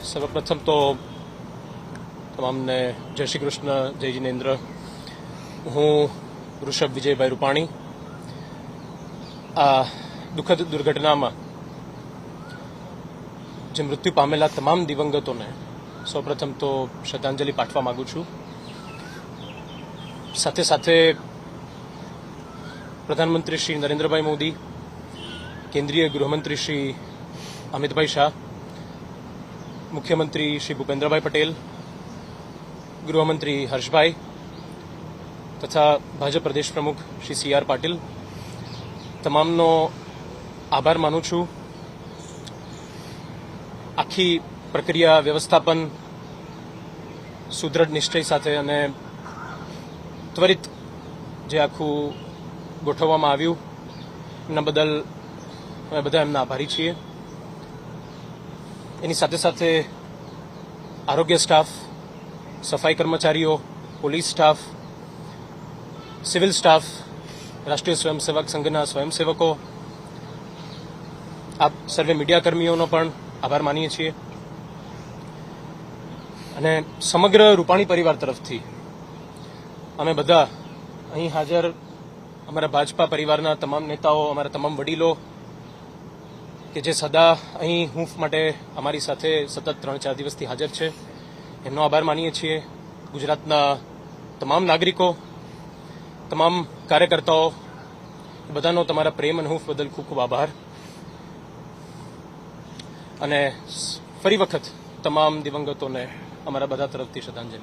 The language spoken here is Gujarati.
સર્વપ્રથમ તો તમામને જય શ્રી કૃષ્ણ, જય જિનેન્દ્ર. હું ઋષભ વિજયભાઈ રૂપાણી આ દુઃખદ દુર્ઘટનામાં જે મૃત્યુ પામેલા તમામ દિવંગતોને સૌપ્રથમ તો શ્રદ્ધાંજલિ પાઠવા માંગુ છું. સાથે સાથે પ્રધાનમંત્રી શ્રી નરેન્દ્રભાઈ મોદી, કેન્દ્રીય ગૃહમંત્રી શ્રી અમિતભાઈ શાહ, મુખ્યમંત્રી શ્રી ભૂપેન્દ્રભાઈ પટેલ, ગૃહમંત્રી હર્ષભાઈ તથા ભાજપ પ્રદેશ પ્રમુખ શ્રી સી આર પાટીલ, તમામનો આભાર માનું છું. આખી પ્રક્રિયા વ્યવસ્થાપન સુદૃઢ નિશ્ચય સાથે અને ત્વરિત જે આખું ગોઠવવામાં આવ્યું એના બદલ અમે બધા એમના આભારી છીએ. એની સાથે સાથે આરોગ્ય સ્ટાફ, સફાઈ કર્મચારીઓ, પોલીસ સ્ટાફ, સિવિલ સ્ટાફ, રાષ્ટ્રીય સ્વયંસેવક સંઘના સ્વયંસેવકો, આપ સર્વે મીડિયાકર્મીઓનો પણ આભાર માનીએ છીએ. અને સમગ્ર રૂપાણી પરિવાર તરફથી અમે બધા અહીં હાજર અમારા ભાજપા પરિવારના તમામ નેતાઓ, અમારા તમામ વડીલો કે જે સદા અહીં હૂંફ માટે અમારી સાથે સતત 3-4 દિવસથી હાજર છે, એમનો આભાર માનીએ છીએ. ગુજરાતના તમામ નાગરિકો, તમામ કાર્યકર્તાઓ, બધાનો તમારા પ્રેમ અને હૂંફ બદલ ખૂબ ખૂબ આભાર. અને ફરી વખત તમામ દિવંગતોને અમારા બધા તરફથી શ્રદ્ધાંજલિ.